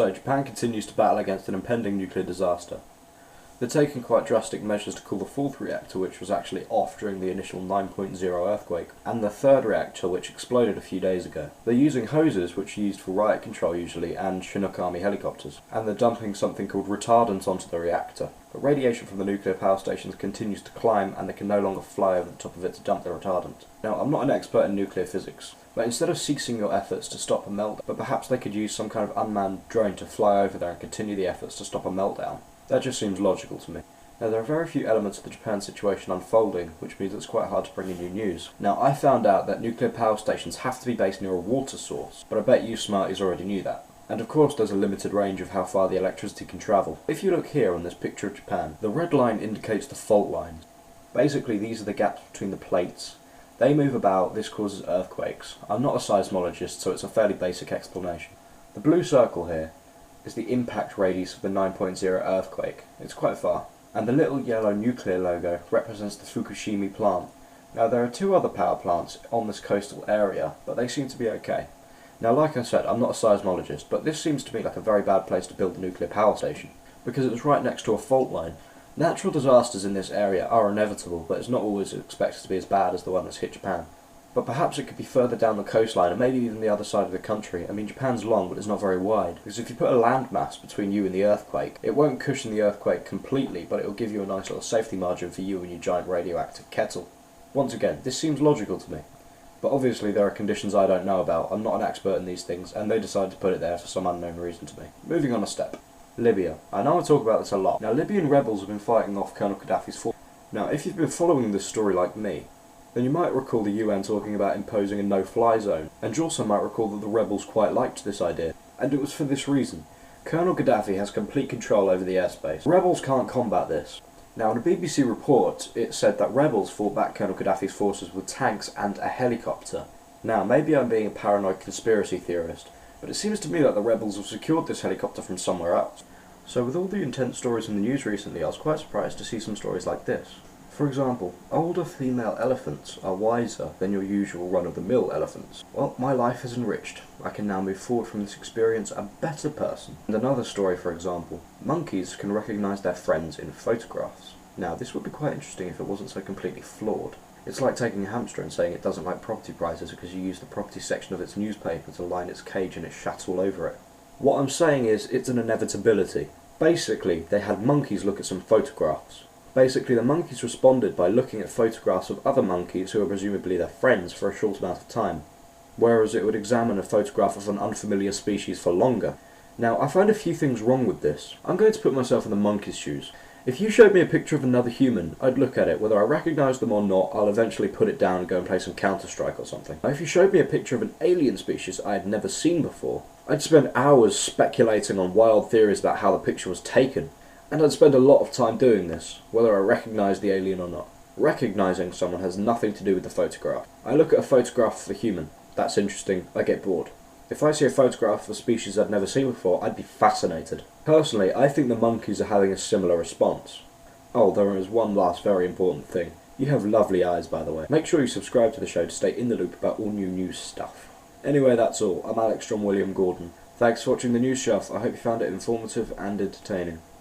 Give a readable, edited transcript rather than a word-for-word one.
So, Japan continues to battle against an impending nuclear disaster. They're taking quite drastic measures to cool the fourth reactor, which was actually off during the initial 9.0 earthquake, and the third reactor, which exploded a few days ago. They're using hoses, which are used for riot control usually, and Chinook Army helicopters, and they're dumping something called retardant onto the reactor. But radiation from the nuclear power stations continues to climb, and they can no longer fly over the top of it to dump the retardant. Now, I'm not an expert in nuclear physics, but instead of ceasing your efforts to stop a meltdown, but perhaps they could use some kind of unmanned drone to fly over there and continue the efforts to stop a meltdown. That just seems logical to me. Now, there are very few elements of the Japan situation unfolding, which means it's quite hard to bring in new news. Now, I found out that nuclear power stations have to be based near a water source, but I bet you smarties already knew that. And of course there's a limited range of how far the electricity can travel. If you look here on this picture of Japan, the red line indicates the fault lines. Basically, these are the gaps between the plates. They move about, this causes earthquakes. I'm not a seismologist, so it's a fairly basic explanation. The blue circle here is the impact radius of the 9.0 earthquake. It's quite far. And the little yellow nuclear logo represents the Fukushima plant. Now, there are two other power plants on this coastal area, but they seem to be okay. Now, like I said, I'm not a seismologist, but this seems to me like a very bad place to build a nuclear power station, because it's right next to a fault line. Natural disasters in this area are inevitable, but it's not always expected to be as bad as the one that's hit Japan. But perhaps it could be further down the coastline, and maybe even the other side of the country. I mean, Japan's long, but it's not very wide. Because if you put a landmass between you and the earthquake, it won't cushion the earthquake completely, but it'll give you a nice little safety margin for you and your giant radioactive kettle. Once again, this seems logical to me. But obviously there are conditions I don't know about. I'm not an expert in these things, and they decided to put it there for some unknown reason to me. Moving on a step. Libya. I know I talk about this a lot. Now, Libyan rebels have been fighting off Colonel Gaddafi's forces. Now, if you've been following this story like me, then you might recall the UN talking about imposing a no-fly zone, and you also might recall that the rebels quite liked this idea, and it was for this reason. Colonel Gaddafi has complete control over the airspace. Rebels can't combat this. Now, in a BBC report, it said that rebels fought back Colonel Gaddafi's forces with tanks and a helicopter. Now, maybe I'm being a paranoid conspiracy theorist, but it seems to me that the rebels have secured this helicopter from somewhere else. So with all the intense stories in the news recently, I was quite surprised to see some stories like this. For example, older female elephants are wiser than your usual run-of-the-mill elephants. Well, my life is enriched. I can now move forward from this experience a better person. And another story, for example, monkeys can recognise their friends in photographs. Now, this would be quite interesting if it wasn't so completely flawed. It's like taking a hamster and saying it doesn't like property prices because you use the property section of its newspaper to line its cage and it shats all over it. What I'm saying is, it's an inevitability. Basically, they had monkeys look at some photographs. Basically, the monkeys responded by looking at photographs of other monkeys who are presumably their friends for a short amount of time, whereas it would examine a photograph of an unfamiliar species for longer. Now, I find a few things wrong with this. I'm going to put myself in the monkey's shoes. If you showed me a picture of another human, I'd look at it. Whether I recognise them or not, I'll eventually put it down and go and play some Counter-Strike or something. Now, if you showed me a picture of an alien species I had never seen before, I'd spend hours speculating on wild theories about how the picture was taken. And I'd spend a lot of time doing this, whether I recognise the alien or not. Recognising someone has nothing to do with the photograph. I look at a photograph of a human. That's interesting. I get bored. If I see a photograph of a species I'd never seen before, I'd be fascinated. Personally, I think the monkeys are having a similar response. Oh, there is one last very important thing. You have lovely eyes, by the way. Make sure you subscribe to the show to stay in the loop about all new news stuff. Anyway, that's all. I'm Alex John William Gordon. Thanks for watching the News Shelf. I hope you found it informative and entertaining.